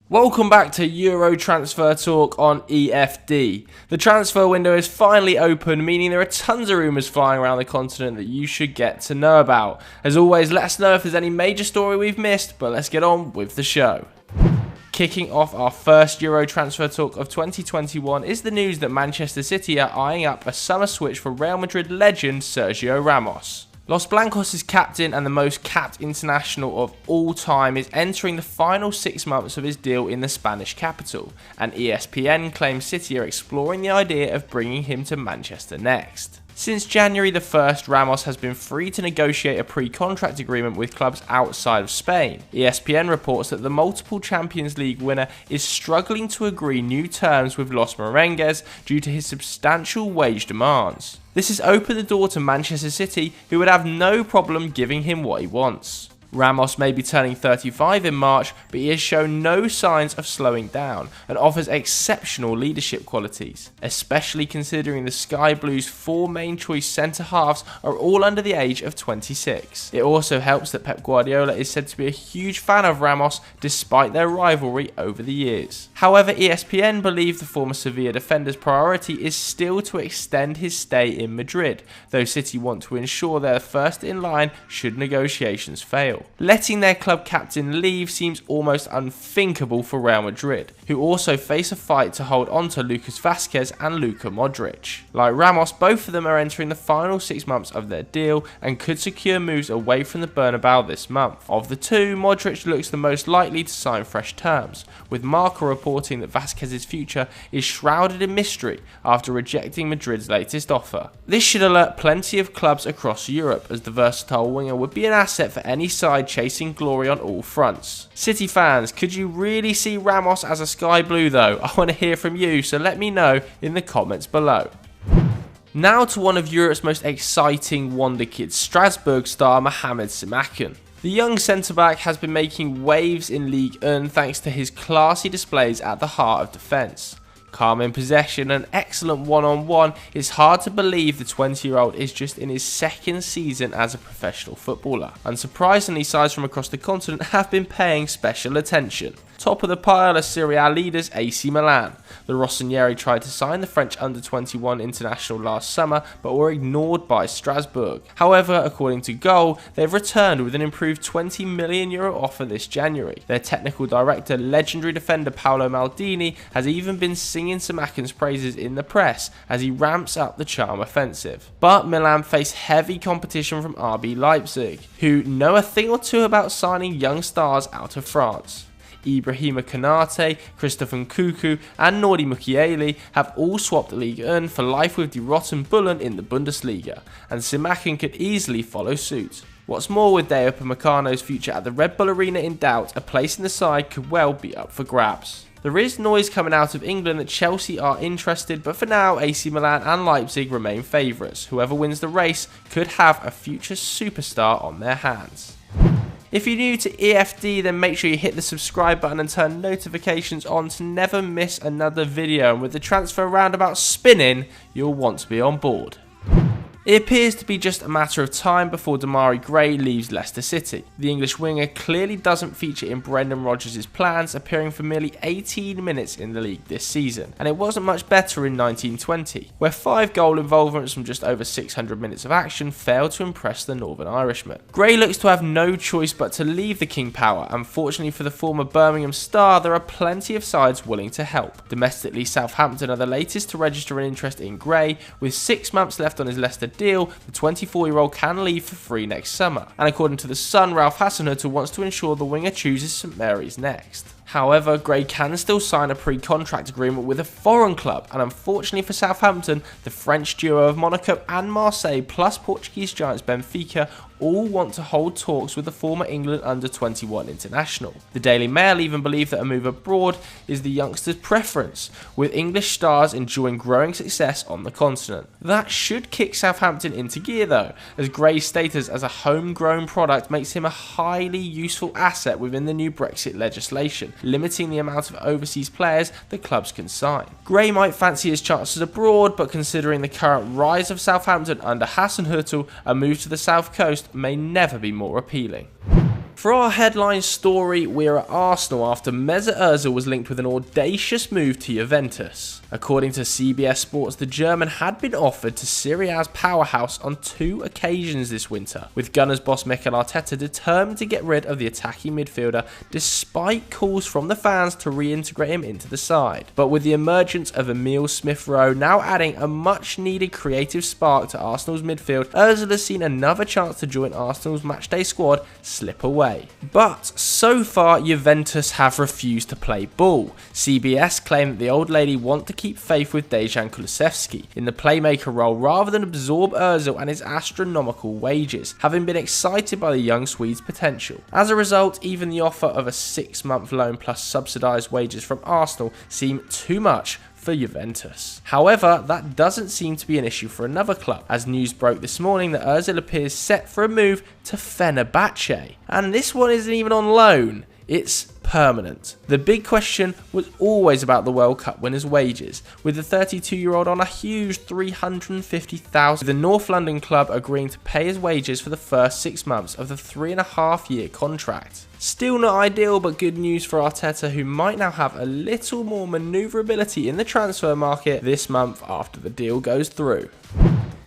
Welcome back to Euro Transfer Talk on EFD. The transfer window is finally open, meaning there are tons of rumours flying around the continent that you should get to know about. As always, let us know if there's any major story we've missed, but let's get on with the show. Kicking off our first Euro Transfer Talk of 2021 is the news that Manchester City are eyeing up a summer switch for Real Madrid legend Sergio Ramos. Los Blancos' captain and the most capped international of all time is entering the final 6 months of his deal in the Spanish capital, and ESPN claims City are exploring the idea of bringing him to Manchester next. Since January the 1st, Ramos has been free to negotiate a pre-contract agreement with clubs outside of Spain. ESPN reports that the multiple Champions League winner is struggling to agree new terms with Los Merengues due to his substantial wage demands. This has opened the door to Manchester City, who would have no problem giving him what he wants. Ramos may be turning 35 in March, but he has shown no signs of slowing down and offers exceptional leadership qualities, especially considering the Sky Blues' 4 main choice centre halves are all under the age of 26. It also helps that Pep Guardiola is said to be a huge fan of Ramos despite their rivalry over the years. However, ESPN believe the former Sevilla defender's priority is still to extend his stay in Madrid, though City want to ensure they're first in line should negotiations fail. Letting their club captain leave seems almost unthinkable for Real Madrid, who also face a fight to hold on to Lucas Vázquez and Luka Modric. Like Ramos, both of them are entering the final 6 months of their deal and could secure moves away from the Bernabeu this month. Of the two, Modric looks the most likely to sign fresh terms, with Marca reporting that Vázquez's future is shrouded in mystery after rejecting Madrid's latest offer. This should alert plenty of clubs across Europe, as the versatile winger would be an asset for any side chasing glory on all fronts. City fans, could you really see Ramos as a Sky Blue though? I want to hear from you, so let me know in the comments below. Now to one of Europe's most exciting wonder kids, Strasbourg star Mohamed Simakan. The young centre-back has been making waves in Ligue 1 thanks to his classy displays at the heart of defence. Calm in possession and excellent one-on-one, it's hard to believe the 20-year-old is just in his second season as a professional footballer. Unsurprisingly, sides from across the continent have been paying special attention. Top of the pile are Serie A leaders AC Milan. The Rossoneri tried to sign the French under-21 international last summer, but were ignored by Strasbourg. However, according to Goal, they've returned with an improved €20 million offer this January. Their technical director, legendary defender Paolo Maldini, has even been singing Simakan's praises in the press as he ramps up the charm offensive. But Milan face heavy competition from RB Leipzig, who know a thing or two about signing young stars out of France. Ibrahima Konate, Christopher Nkunku and Nordi Mukiele have all swapped Ligue 1 for life with Die Roten Bullen in the Bundesliga, and Simakan could easily follow suit. What's more, with Deo Upamecano's future at the Red Bull Arena in doubt, a place in the side could well be up for grabs. There is noise coming out of England that Chelsea are interested, but for now AC Milan and Leipzig remain favourites. Whoever wins the race could have a future superstar on their hands. If you're new to EFD, then make sure you hit the subscribe button and turn notifications on to never miss another video, and with the transfer roundabout spinning, you'll want to be on board. It appears to be just a matter of time before Demarai leaves Leicester City. The English winger clearly doesn't feature in Brendan Rodgers' plans, appearing for merely 18 minutes in the league this season, and it wasn't much better in 1920, where 5 goal involvements from just over 600 minutes of action failed to impress the Northern Irishman. Gray looks to have no choice but to leave the King Power, and fortunately for the former Birmingham star, there are plenty of sides willing to help. Domestically, Southampton are the latest to register an interest in Gray. With 6 months left on his Leicester deal, the 24-year-old can leave for free next summer, and according to The Sun, Ralph Hasenhüttl wants to ensure the winger chooses St Mary's next. However, Gray can still sign a pre-contract agreement with a foreign club, and unfortunately for Southampton, the French duo of Monaco and Marseille plus Portuguese giants Benfica all want to hold talks with the former England under-21 international. The Daily Mail even believe that a move abroad is the youngster's preference, with English stars enjoying growing success on the continent. That should kick Southampton into gear though, as Gray's status as a homegrown product makes him a highly useful asset within the new Brexit legislation, limiting the amount of overseas players the clubs can sign. Gray might fancy his chances abroad, but considering the current rise of Southampton under Hasenhüttl, a move to the south coast may never be more appealing. For our headline story, we're at Arsenal after Mesut Özil was linked with an audacious move to Juventus. According to CBS Sports, the German had been offered to Serie A's powerhouse on 2 occasions this winter, with Gunners boss Mikel Arteta determined to get rid of the attacking midfielder despite calls from the fans to reintegrate him into the side. But with the emergence of Emile Smith-Rowe now adding a much needed creative spark to Arsenal's midfield, Özil has seen another chance to join Arsenal's matchday squad slip away. But so far, Juventus have refused to play ball. CBS claim that the old lady want to keep faith with Dejan Kulusevski in the playmaker role rather than absorb Özil and his astronomical wages, having been excited by the young Swede's potential. As a result, even the offer of a 6-month loan plus subsidised wages from Arsenal seem too much for Juventus. However, that doesn't seem to be an issue for another club, as news broke this morning that Özil appears set for a move to Fenerbahçe. And this one isn't even on loan, it's permanent. The big question was always about the World Cup winners' wages, with the 32-year-old on a huge $350,000, with the North London club agreeing to pay his wages for the first 6 months of the 3.5-year contract. Still not ideal, but good news for Arteta, who might now have a little more manoeuvrability in the transfer market this month after the deal goes through.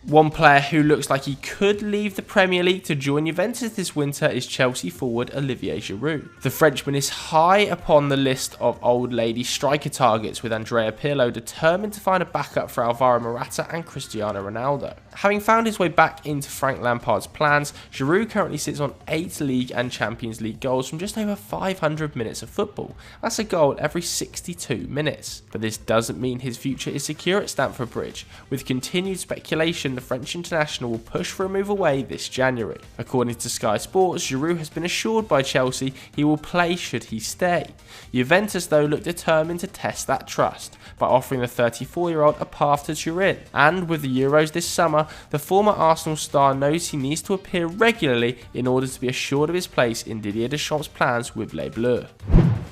One player who looks like he could leave the Premier League to join Juventus this winter is Chelsea forward Olivier Giroud. The Frenchman is high upon the list of old lady striker targets, with Andrea Pirlo determined to find a backup for Alvaro Morata and Cristiano Ronaldo. Having found his way back into Frank Lampard's plans, Giroud currently sits on 8 League and Champions League goals from just over 500 minutes of football. That's a goal every 62 minutes. But this doesn't mean his future is secure at Stamford Bridge. With continued speculation, the French international will push for a move away this January. According to Sky Sports, Giroud has been assured by Chelsea he will play should he stay. Juventus, though, look determined to test that trust by offering the 34-year-old a path to Turin. And with the Euros this summer, the former Arsenal star knows he needs to appear regularly in order to be assured of his place in Didier Deschamps' plans with Les Bleus.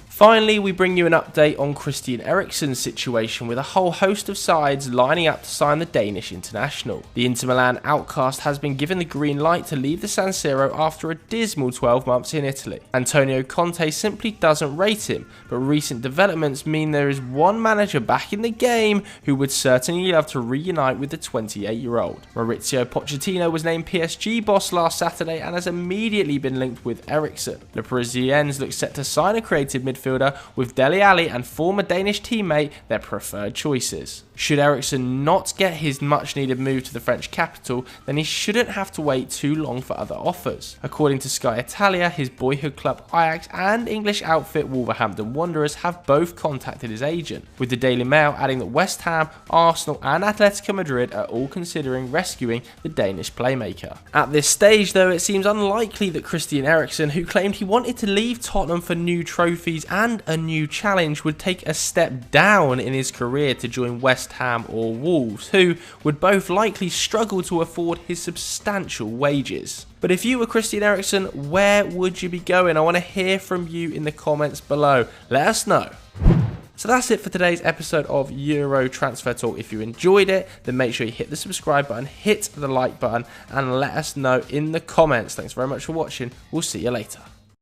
Finally, we bring you an update on Christian Eriksen's situation, with a whole host of sides lining up to sign the Danish international. The Inter Milan outcast has been given the green light to leave the San Siro after a dismal 12 months in Italy. Antonio Conte simply doesn't rate him, but recent developments mean there is one manager back in the game who would certainly love to reunite with the 28-year-old. Maurizio Pochettino was named PSG boss last Saturday and has immediately been linked with Eriksen. Le Parisiens look set to sign a creative midfielder, with Dele Alli and former Danish teammate their preferred choices. Should Eriksen not get his much needed move to the French capital, then he shouldn't have to wait too long for other offers. According to Sky Italia, his boyhood club Ajax and English outfit Wolverhampton Wanderers have both contacted his agent, with the Daily Mail adding that West Ham, Arsenal and Atletico Madrid are all considering rescuing the Danish playmaker. At this stage, though, it seems unlikely that Christian Eriksen, who claimed he wanted to leave Tottenham for new trophies and a new challenge, would take a step down in his career to join West Ham or Wolves, who would both likely struggle to afford his substantial wages. But if you were Christian Eriksen, where would you be going? I want to hear from you in the comments below. Let us know. So that's it for today's episode of Euro Transfer Talk. If you enjoyed it, then make sure you hit the subscribe button, hit the like button, and let us know in the comments. Thanks very much for watching. We'll see you later.